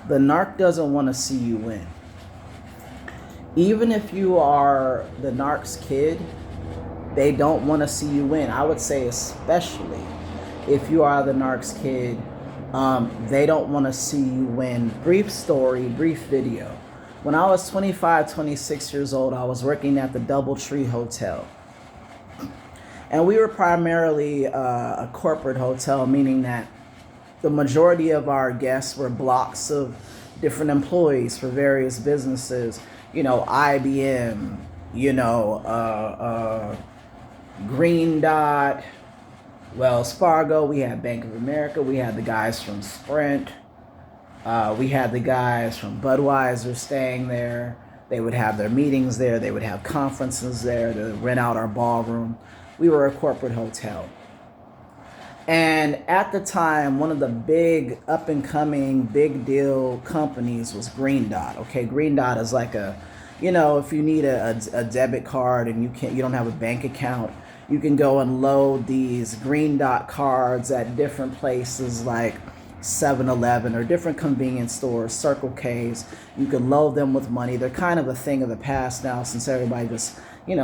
The narc doesn't want to see you win. Even if you are the narc's kid, they don't want to see you win. I would say especially if you are the narc's kid, they don't want to see you win. Brief story, brief video. When I was 25, 26 years old, I was working at the Doubletree Hotel. And we were primarily a corporate hotel, meaning that the majority of our guests were blocks of different employees for various businesses. You know, IBM, Green Dot, Wells Fargo. We had Bank of America. We had the guys from Sprint. We had the guys from Budweiser staying there. They would have their meetings there. They would have conferences there to rent out our ballroom. We were a corporate hotel. And at the time, one of the big up and coming big deal companies was Green Dot. Okay, Green Dot is like if you need a debit card and you don't have a bank account, you can go and load these Green Dot cards at different places like 7-Eleven or different convenience stores, Circle K's. You can load them with money. They're kind of a thing of the past now since everybody just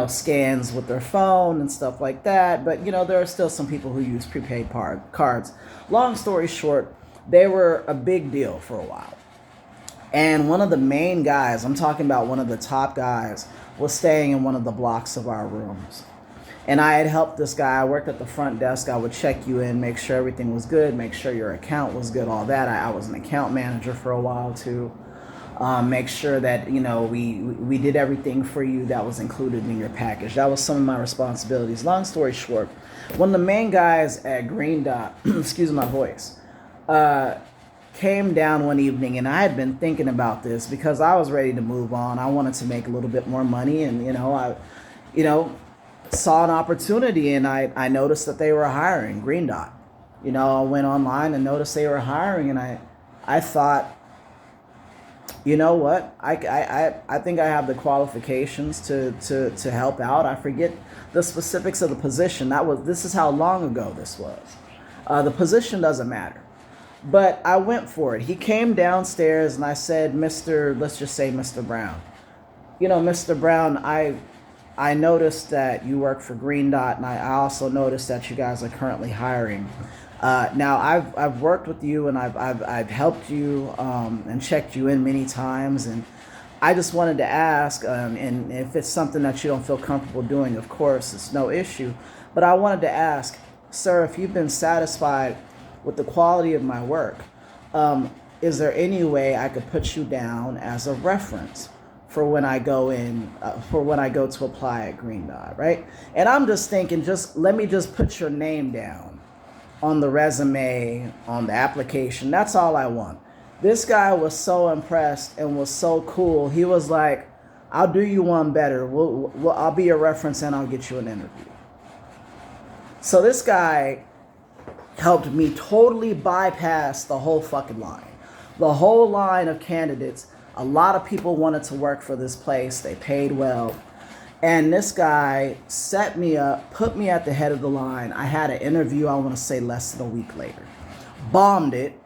scans with their phone and stuff like that. But, there are still some people who use prepaid cards. Long story short, they were a big deal for a while. And one of the main guys, I'm talking about one of the top guys, was staying in one of the blocks of our rooms. And I had helped this guy. I worked at the front desk. I would check you in, make sure everything was good, make sure your account was good, all that. I was an account manager for a while too. Make sure that we did everything for you that was included in your package. That was some of my responsibilities. Long story short, one of the main guys at Green Dot, excuse my voice, came down one evening, and I had been thinking about this because I was ready to move on. I wanted to make a little bit more money, and I saw an opportunity, and I noticed that they were hiring Green Dot. I went online and noticed they were hiring, and I thought, you know what? I think I have the qualifications to help out. I forget the specifics of the position. This is how long ago this was. The position doesn't matter. But I went for it. He came downstairs and I said, let's just say Mr. Brown. Mr. Brown, I noticed that you work for Green Dot, and I also noticed that you guys are currently hiring. Now I've worked with you, and I've helped you and checked you in many times, and I just wanted to ask, and if it's something that you don't feel comfortable doing, of course it's no issue, but I wanted to ask, sir, if you've been satisfied with the quality of my work, is there any way I could put you down as a reference for when I go to apply at Green Dot, right? And I'm just thinking, let me just put your name down on the resume, on the application. That's all I want. This guy was so impressed and was so cool. He was like, I'll do you one better. I'll be your reference and I'll get you an interview. So this guy helped me totally bypass the whole fucking line. The whole line of candidates. A lot of people wanted to work for this place. They paid well. And this guy set me up, put me at the head of the line. I had an interview, I want to say less than a week later. Bombed it.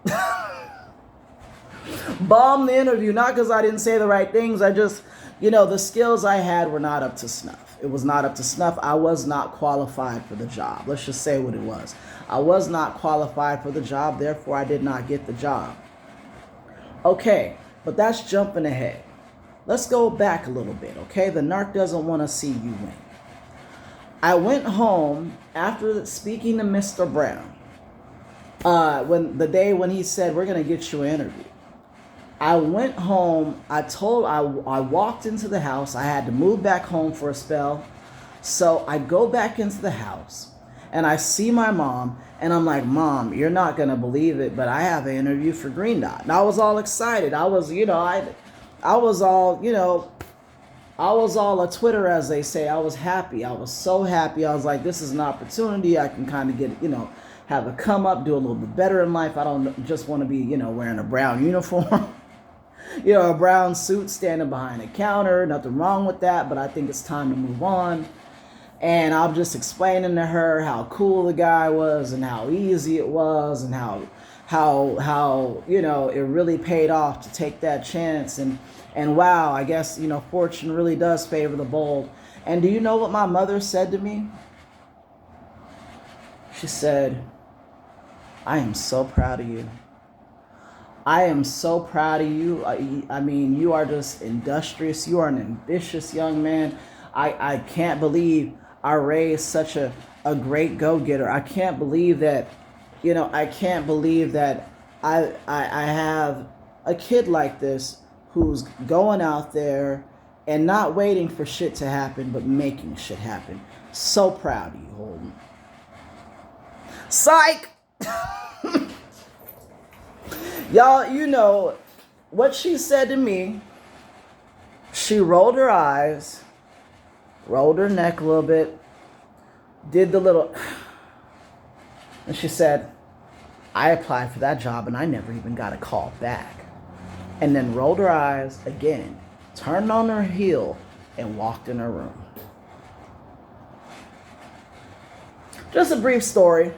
Bombed the interview, not because I didn't say the right things. I just, the skills I had were not up to snuff. It was not up to snuff. I was not qualified for the job. Let's just say what it was. I was not qualified for the job, therefore I did not get the job. Okay, but that's jumping ahead. Let's go back a little bit, okay? The narc doesn't want to see you win. I went home after speaking to Mr. Brown, when he said, we're going to get you an interview. I went home, I walked into the house. I had to move back home for a spell. So I go back into the house and I see my mom and I'm like, Mom, you're not going to believe it, but I have an interview for Green Dot. And I was all excited. I was all a Twitter, as they say. I was happy. I was so happy. I was like, this is an opportunity. I can kind of get, have a come up, do a little bit better in life. I don't just want to be, wearing a brown uniform. A brown suit standing behind a counter. Nothing wrong with that, but I think it's time to move on. And I'm just explaining to her how cool the guy was and how easy it was and how how you know it really paid off to take that chance. And wow, I guess, you know, fortune really does favor the bold. And do you know what my mother said to me? She said, I am so proud of you. I am so proud of you. I mean, you are just industrious. You are an ambitious young man. I can't believe I raised such a great go-getter. I can't believe that, you know, I can't believe that I have a kid like this who's going out there and not waiting for shit to happen, but making shit happen. So proud of you, Holden. Psych! Y'all, you know what she said to me. She rolled her eyes, rolled her neck a little bit, did the little, and she said, I applied for that job and I never even got a call back. And then rolled her eyes again, turned on her heel, and walked in her room. Just a brief story.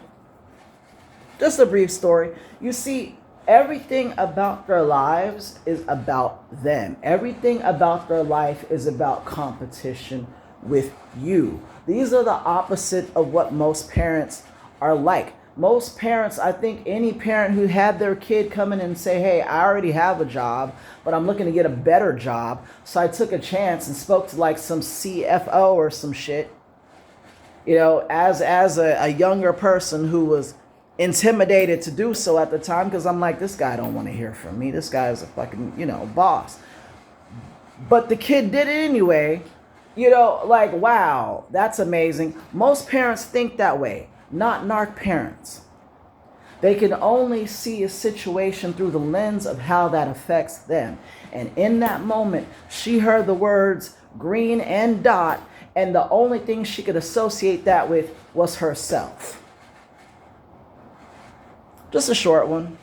Just a brief story. You see, everything about their lives is about them. Everything about their life is about competition with you. These are the opposite of what most parents are like. Most parents, I think any parent who had their kid come in and say, hey, I already have a job, but I'm looking to get a better job. So I took a chance and spoke to like some CFO or some shit. You know, as a younger person who was intimidated to do so at the time, because I'm like, this guy don't want to hear from me. This guy is a fucking, you know, boss. But the kid did it anyway. You know, like, wow, that's amazing. Most parents think that way, not narc parents. They can only see a situation through the lens of how that affects them. And in that moment, she heard the words green and dot, and the only thing she could associate that with was herself. Just a short one.